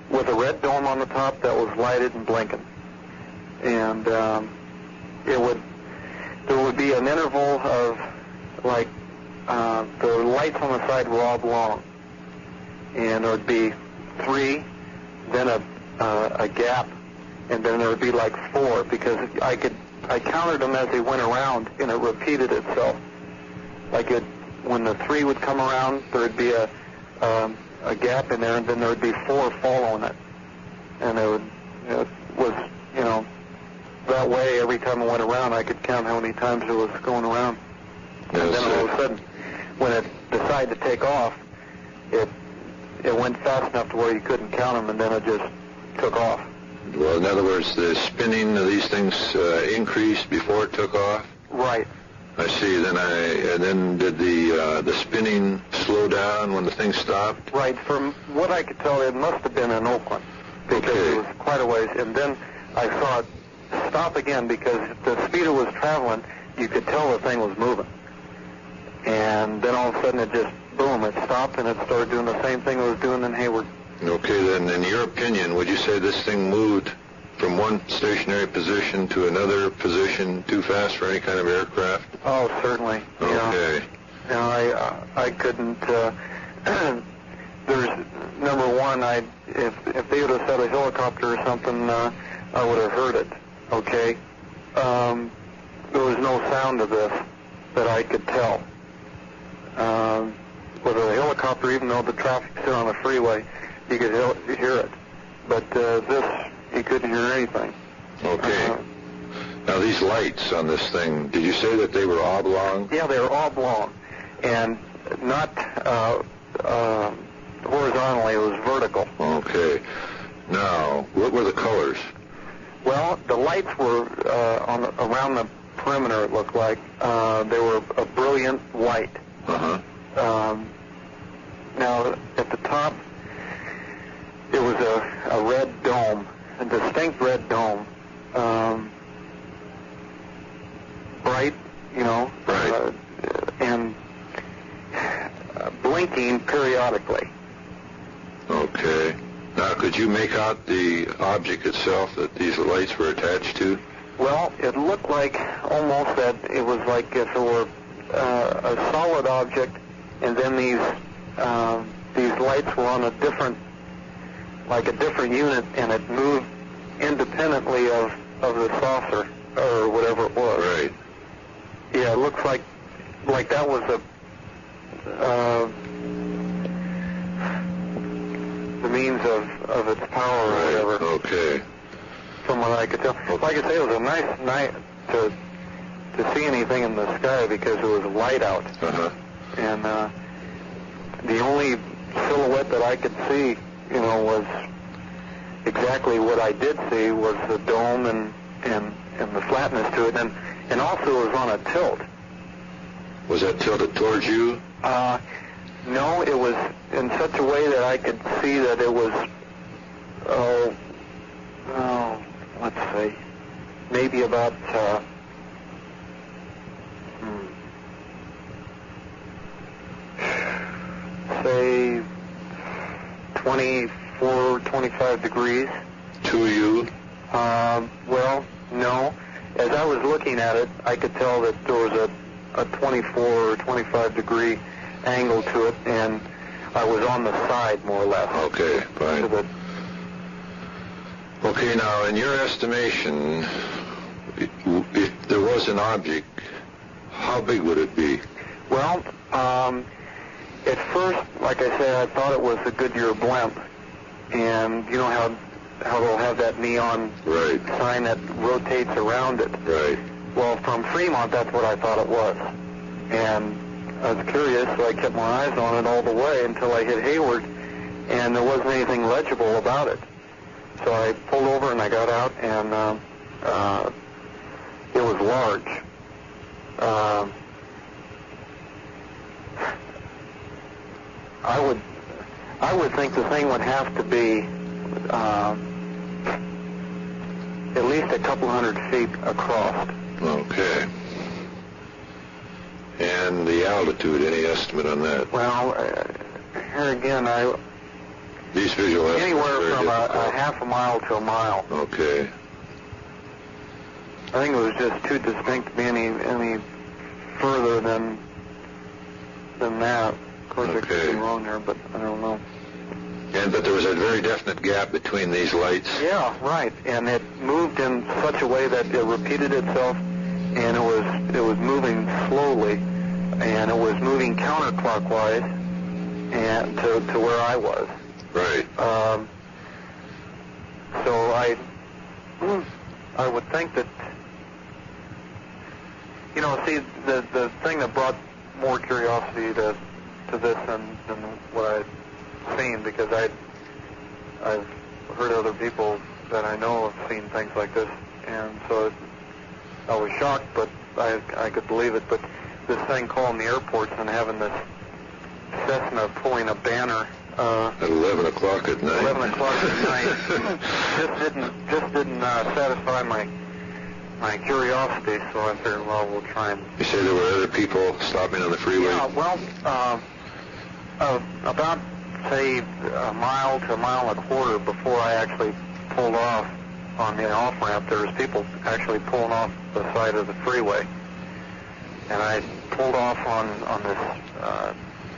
with a red dome on the top that was lighted and blinking, and there would be an interval of like the lights on the side were oblong, and there would be 3, then a gap, and then there would be like 4, because I counted them as they went around, and it repeated itself. Like when the 3 would come around, there would be a gap in there, and then there would be 4 following it, and it was, you know, that way every time it went around, I could count how many times it was going around. Yes, and then all of a sudden, when it decided to take off, it went fast enough to where you couldn't count them, and then it just took off. Well, in other words, the spinning of these things increased before it took off? Right. I see. Then did the spinning slow down when the thing stopped? Right. From what I could tell, it must have been in Oakland, because it was quite a ways. And then I saw it stop again, because the speed it was traveling, you could tell the thing was moving. And then all of a sudden it just, boom, it stopped, and it started doing the same thing it was doing in Hayward. Okay, then in your opinion, would you say this thing moved from one stationary position to another position too fast for any kind of aircraft? Oh, certainly. Okay. You know, I couldn't, there's, number one, if they would have said a helicopter or something, I would have heard it, okay? There was no sound of this that I could tell. With a helicopter, even though the traffic's still on the freeway, you could hear it. But this, you couldn't hear anything. Okay. Now, these lights on this thing, did you say that they were oblong? Yeah, they were oblong. And not horizontally, it was vertical. Okay. Now, what were the colors? Well, the lights were around the perimeter, it looked like. They were a brilliant white. Now, at the top, it was a red dome, a distinct red dome. Bright, you know, and blinking periodically. Okay. Now, could you make out the object itself that these lights were attached to? Well, it looked like almost that it was like if it were a solid object, and then these lights were on a different unit, and it moved independently of the saucer or whatever it was. Right. Yeah, it looks like that was the means of its power or whatever. Okay. From what I could tell. Like I say, it was a nice night to see anything in the sky, because it was light out. And the only silhouette that I could see, you know, was exactly what I did see, was the dome and the flatness to it, and also it was on a tilt. Was that tilted towards you? No, it was in such a way that I could see that it was, let's see, maybe about, say, 24, 25 25 degrees. To you? Well, no. As I was looking at it, I could tell that there was a 24 or 25 degree angle to it, and I was on the side, more or less. Okay, fine. So Okay, now, in your estimation, if there was an object, how big would it be? well, at first, like I said, I thought it was a Goodyear blimp, and you know how they'll have that neon Right. sign that rotates around it. Right. Well, from Fremont, that's what I thought it was. And I was curious, so I kept my eyes on it all the way until I hit Hayward, and there wasn't anything legible about it. So I pulled over and I got out, and it was large. I would think the thing would have to be at least a couple hundred feet across. Okay. And the altitude, any estimate on that? Well, here again, These visual estimates anywhere are very from a difficult. half a mile to a mile. Okay. I think it was just too distinct to be any further than that. Of course, I could Okay. be wrong there, but I don't know. But there was a very definite gap between these lights? Yeah, right. And it moved in such a way that it repeated itself, and it was moving slowly, and it was moving counterclockwise, and to where I was. Right. So I would think that, you know, see, the thing that brought more curiosity to this than what I'd seen, because I've heard other people that I know have seen things like this, and so I was shocked, but I could believe it. But this thing calling the airports and having this Cessna pulling a banner At 11 o'clock at night? 11 o'clock at night just didn't satisfy my curiosity, so I figured, well, we'll try and... You say there were other people stopping on the freeway? Yeah, well, about, say, a mile to a mile and a quarter before I actually pulled off on the off-ramp, there was people actually pulling off the side of the freeway. And I pulled off on this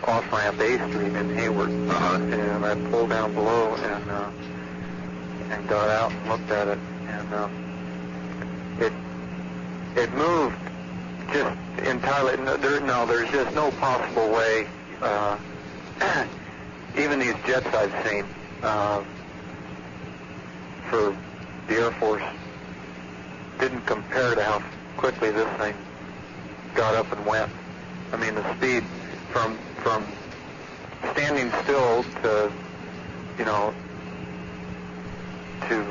off-ramp A Street in Hayward. Uh-huh. And I pulled down below and got out and looked at it. And it moved just entirely. There's just no possible way. Even these jets I've seen for the Air Force didn't compare to how quickly this thing got up and went. I mean, the speed from standing still to, you know, to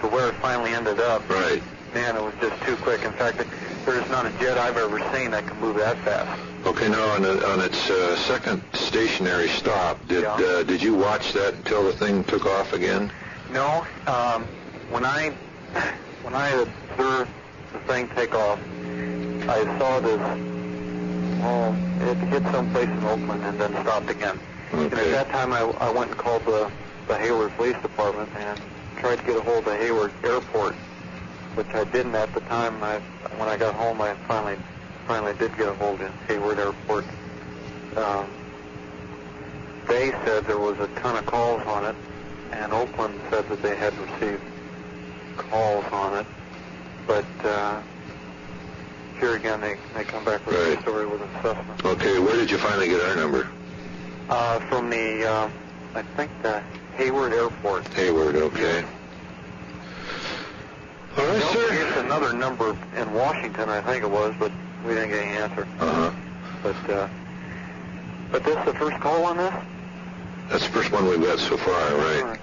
where it finally ended up. Right. Man, it was just too quick. In fact, there's not a jet I've ever seen that can move that fast. Okay, now on its second stationary stop, did you watch that until the thing took off again? No. When I observed the thing take off, I saw this. Well, it hit someplace in Oakland and then stopped again. Okay. And at that time, I went and called the Hayward Police Department and tried to get a hold of the Hayward Airport, which I didn't at the time. When I got home, I finally did get a hold of Hayward Airport. They said there was a ton of calls on it, and Oakland said that they had received calls on it. But here again, they come back with a story with an assessment. Okay, where did you finally get our number? From the, I think the Hayward Airport. Hayward, okay. All right, They sir. gave us another number in Washington, I think it was, but we didn't get any answer. Uh-huh. But this is the first call on this? That's the first one we've got so far, right?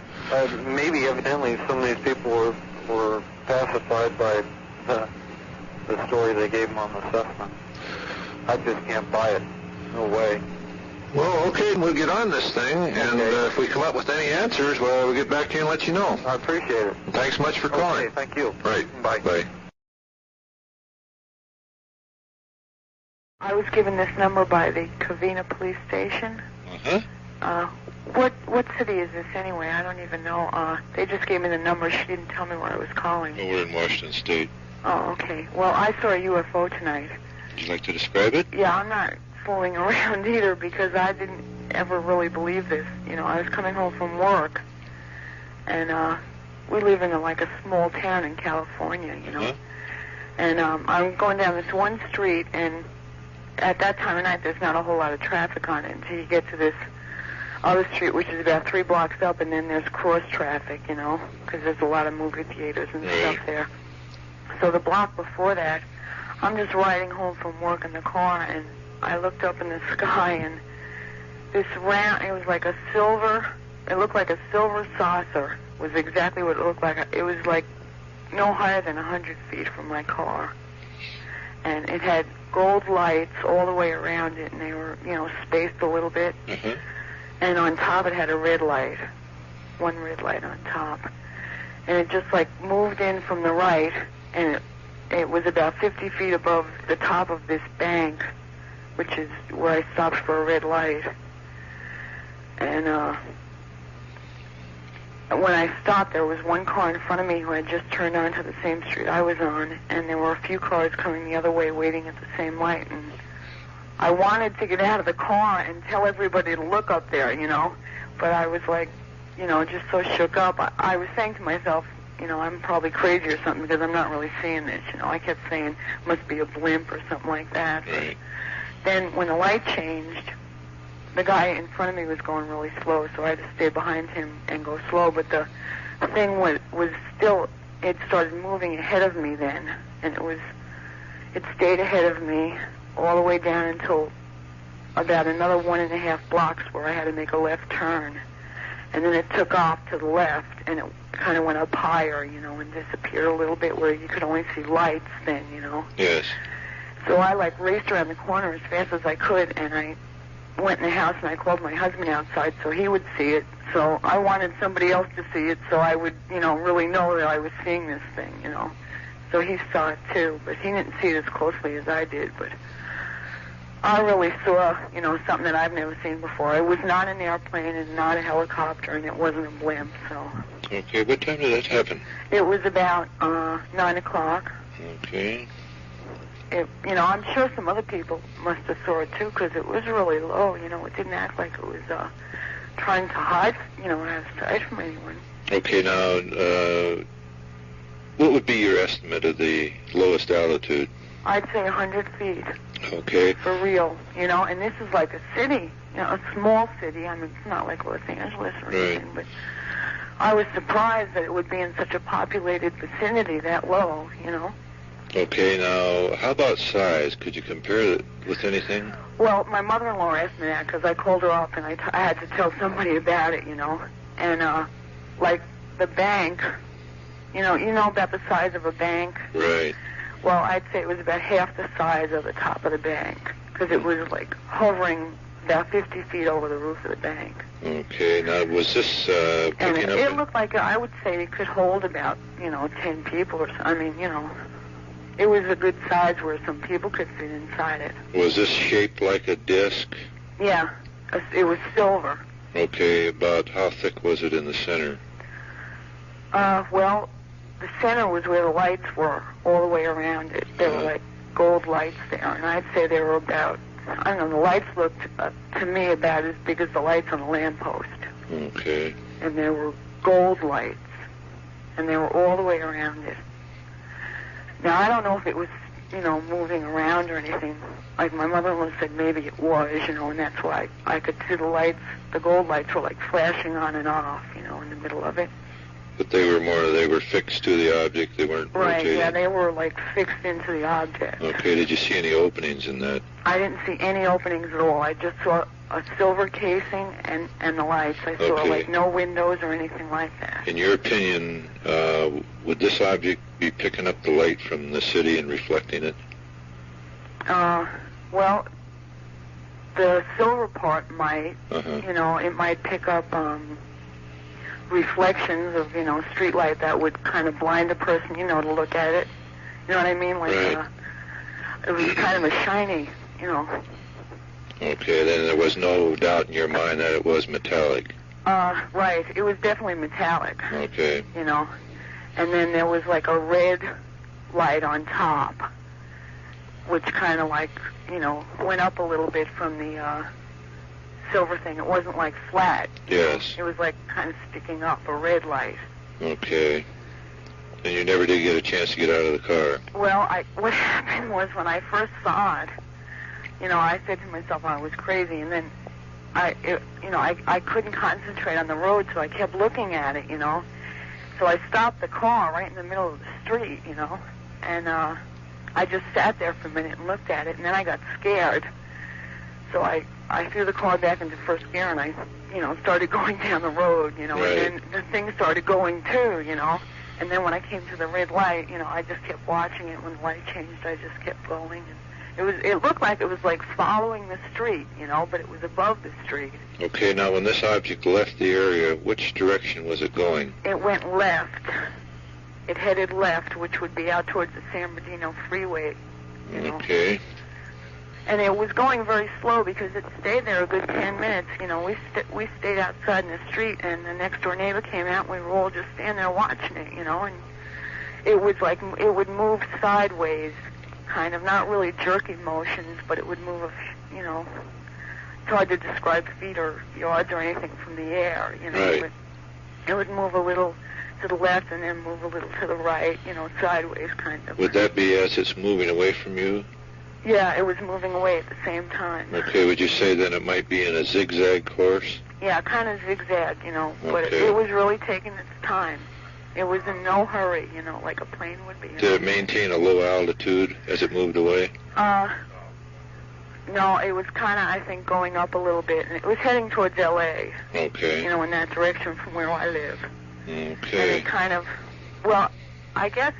Maybe evidently some of these people were pacified by the story they gave them on the assessment. I just can't buy it. No way. Well, okay, we'll get on this thing, and if we come up with any answers, well, we'll get back to you and let you know. I appreciate it. Thanks much for calling. Okay, thank you. Right. Bye. Bye. I was given this number by the Covina police station. Uh-huh. What city is this anyway? I don't even know. They just gave me the number. She didn't tell me where I was calling. Oh, we're in Washington State. Oh, okay. Well, I saw a UFO tonight. Would you like to describe it? Yeah, I'm not fooling around either because I didn't ever really believe this. You know, I was coming home from work, and we live in like a small town in California, you know. Uh-huh. And I'm going down this one street, and at that time of night, there's not a whole lot of traffic on it until you get to this other street, which is about 3 blocks up, and then there's cross traffic, you know, because there's a lot of movie theaters and stuff there. So the block before that, I'm just riding home from work in the car, and I looked up in the sky, and this round, it was like a silver, it looked like a silver saucer, was exactly what it looked like. It was like no higher than 100 feet from my car. And it had gold lights all the way around it, and they were, you know, spaced a little bit. Mm-hmm. And on top it had a red light, one red light on top. And it just like moved in from the right, and it was about 50 feet above the top of this bank, which is where I stopped for a red light. And when I stopped, there was one car in front of me who had just turned onto the same street I was on, and there were a few cars coming the other way waiting at the same light. And I wanted to get out of the car and tell everybody to look up there, you know, but I was like, you know, just so shook up. I was saying to myself, you know, I'm probably crazy or something because I'm not really seeing this, you know. I kept saying, must be a blimp or something like that. Right. Then when the light changed, the guy in front of me was going really slow, so I had to stay behind him and go slow. But the thing was still, it started moving ahead of me then, and it stayed ahead of me all the way down until about another 1.5 blocks where I had to make a left turn. And then it took off to the left, and it kind of went up higher, you know, and disappeared a little bit where you could only see lights then, you know. Yes. So I, like, raced around the corner as fast as I could, and I went in the house and I called my husband outside so he would see it. So I wanted somebody else to see it so I would, you know, really know that I was seeing this thing, you know. So he saw it too, but he didn't see it as closely as I did. But I really saw, you know, something that I've never seen before. It was not an airplane and not a helicopter, and it wasn't a blimp, so. Okay, what time did that happen? It was about 9 o'clock. Okay. You know, I'm sure some other people must have saw it too, because it was really low. You know, it didn't act like it was trying to hide, you know, hide from anyone. Okay, now, what would be your estimate of the lowest altitude? I'd say 100 feet. Okay. For real, you know, and this is like a city, you know, a small city. I mean, it's not like Los Angeles or anything, but I was surprised that it would be in such a populated vicinity that low, you know. Okay, now, how about size? Could you compare it with anything? Well, my mother-in-law asked me that because I called her up and I had to tell somebody about it, you know. And, like, the bank, you know about the size of a bank? Right. Well, I'd say it was about half the size of the top of the bank because it was, like, hovering about 50 feet over the roof of the bank. Okay, now, was this and picking up... it looked like, I would say it could hold about, you know, 10 people or something. I mean, you know... It was a good size where some people could fit inside it. Was this shaped like a disc? Yeah, it was silver. Okay, about how thick was it in the center? Well, the center was where the lights were, all the way around it. There were like gold lights there, and I'd say they were about, I don't know, the lights looked to me about as big as the lights on a lamppost. Okay. And there were gold lights, and they were all the way around it. Now, I don't know if it was, you know, moving around or anything. Like my mother-in-law said maybe it was, you know, and that's why I could see the lights, the gold lights were like flashing on and off, you know, in the middle of it. But they were fixed to the object, they weren't rotating? Right, yeah, they were like fixed into the object. Okay, did you see any openings in that? I didn't see any openings at all. I just saw a silver casing and the lights. I saw like no windows or anything like that. In your opinion, would this object be picking up the light from the city and reflecting it? Well, the silver part might, you know, it might pick up reflections of, you know, street light that would kind of blind a person, you know, to look at it. You know what I mean? Like, it was kind of a shiny, you know. Okay, then there was no doubt in your mind that it was metallic. Right. It was definitely metallic. Okay. You know. And then there was like a red light on top, which kind of like, you know, went up a little bit from the silver thing. It wasn't like flat. Yes. It was like kind of sticking up, a red light. Okay. And you never did get a chance to get out of the car? Well, what happened was when I first saw it, you know, I said to myself I was crazy, and then I couldn't concentrate on the road, so I kept looking at it, you know. So I stopped the car right in the middle of the street, you know, and I just sat there for a minute and looked at it, and then I got scared. So I threw the car back into first gear, and I, you know, started going down the road, you know, right. And then the thing started going too, you know. And then when I came to the red light, you know, I just kept watching it. When the light changed, I just kept going. And it looked like it was like following the street, you know, but it was above the street. Okay, now when this object left the area, which direction was it going? It went left. It headed left, which would be out towards the San Bernardino Freeway, you know. Okay. And it was going very slow because it stayed there a good 10 minutes. You know, we stayed outside in the street, and the next door neighbor came out, and we were all just standing there watching it, you know. And it was like it would move sideways, kind of, not really jerky motions, but it would move, you know. It's hard to describe feet or yards or anything from the air, you know. Right. It would move a little to the left and then move a little to the right, you know, sideways kind of. Would that be as it's moving away from you? Yeah, it was moving away at the same time. Okay, would you say then it might be in a zigzag course? Yeah, kind of zigzag, you know, but Okay. it was really taking its time. It was in no hurry, you know, like a plane would be. Did it maintain a low altitude as it moved away? No, it was kind of, I think, going up a little bit, and it was heading towards L.A., Okay. you know, in that direction from where I live. And Okay. it kind of, well, I guess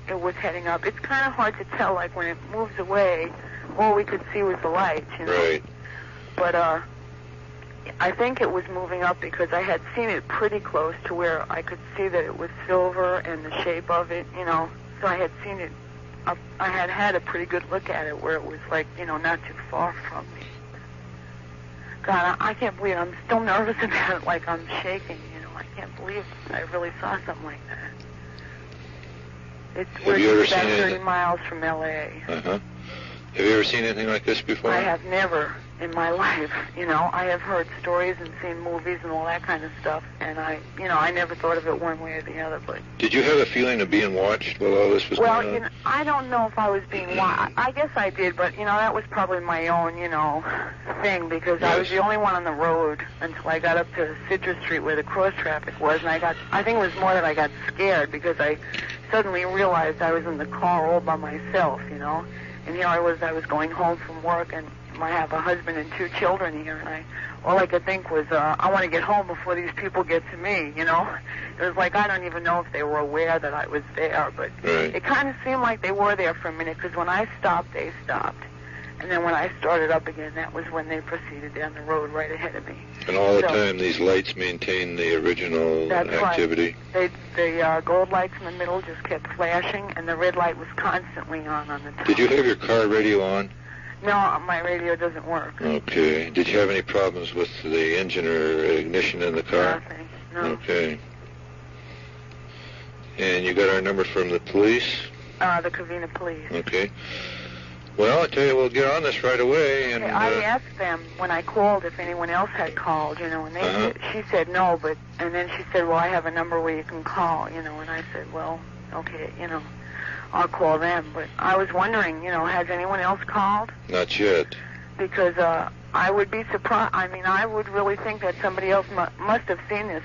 it was heading up. It's kind of hard to tell, like, when it moves away, all we could see was the lights, you know. Right. But I think it was moving up because I had seen it pretty close to where I could see that it was silver and the shape of it, you know. So I had seen it up, I had a pretty good look at it where it was, like, you know, not too far from me. God, I can't believe it. I'm still nervous about it, like I'm shaking, you know. I can't believe I really saw something like that. Have you ever We're seen about 30 anything? miles from L.A. Uh-huh. Have you ever seen anything like this before? I have never in my life, you know. I have heard stories and seen movies and all that kind of stuff, and I never thought of it one way or the other. But Did you have a feeling of being watched while all this was well, going on? you know, I don't know if I was being watched. I guess I did, but you know, that was probably my own, you know, thing because I was the only one on the road until I got up to Citrus Street where the cross traffic was, and I think it was more that I got scared because I suddenly realized I was in the car all by myself, you know. And here I was going home from work, and I have a husband and 2 children here, and all I could think was, I want to get home before these people get to me, you know. It was like I don't even know if they were aware that I was there, but Right. it kind of seemed like they were there for a minute, because when I stopped, they stopped. And then when I started up again, that was when they proceeded down the road right ahead of me. And all the time, these lights maintained the original activity? Right. The gold lights in the middle just kept flashing, and the red light was constantly on the top. Did you have your car radio on? No, my radio doesn't work. Okay. Did you have any problems with the engine or ignition in the car? Nothing. No. Okay. And you got our number from the police? The Covina police. Okay. Well, I tell you, we'll get on this right away. And I asked them when I called if anyone else had called, you know, and she said no, and then she said, well, I have a number where you can call, you know, and I said, well, okay, you know, I'll call them. But I was wondering, you know, has anyone else called? Not yet. Because I would be surprised. I mean, I would really think that somebody else must have seen this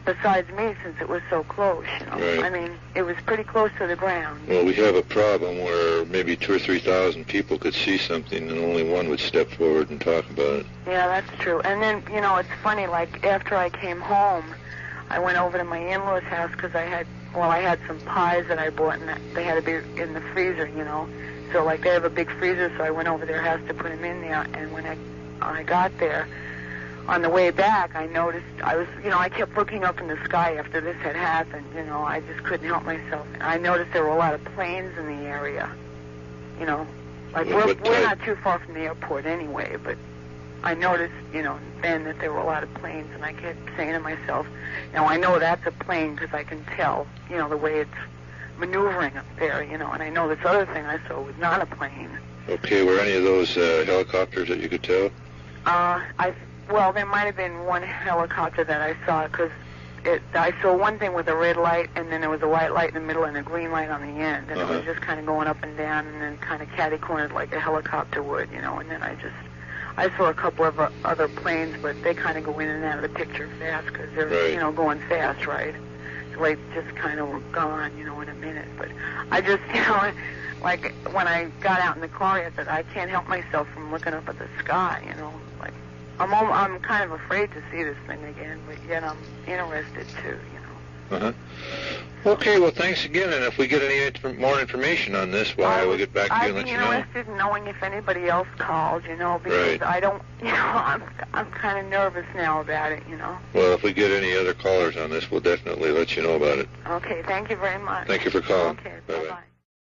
besides me, since it was so close, you know. Right. I mean, it was pretty close to the ground. Well, we have a problem where maybe 2,000 or 3,000 people could see something and only one would step forward and talk about it. Yeah, that's true. And then, you know, it's funny, like, after I came home, I went over to my in-laws' house because I had some pies that I bought, and they had to be in the freezer, you know. So, like, they have a big freezer, so I went over to their house to put them in there, and when I got there, on the way back, I noticed, I kept looking up in the sky after this had happened, you know, I just couldn't help myself. I noticed there were a lot of planes in the area, you know, like we're not too far from the airport anyway, but I noticed, then that there were a lot of planes, and I kept saying to myself, I know that's a plane because I can tell, the way it's maneuvering up there, and I know this other thing I saw was not a plane. Okay, were any of those helicopters that you could tell? Well, there might have been one helicopter that I saw, because I saw one thing with a red light, and then there was a white light in the middle and a green light on the end, and it was just kind of going up and down, and then kind of catty-cornered like a helicopter would, and then I saw a couple of other planes, but they kind of go in and out of the picture fast, because they're, going fast, right? So they just kind of were gone, in a minute, but I just, like, when I got out in the car, I said, I can't help myself from looking up at the sky, like, I'm kind of afraid to see this thing again, but yet I'm interested too, Okay, well, thanks again, and if we get any more information on this, we'll get back to you and let you know. I'd be interested in knowing if anybody else called, because I don't, I'm kind of nervous now about it, Well, if we get any other callers on this, we'll definitely let you know about it. Okay, thank you very much. Thank you for calling. Okay, bye-bye. bye-bye.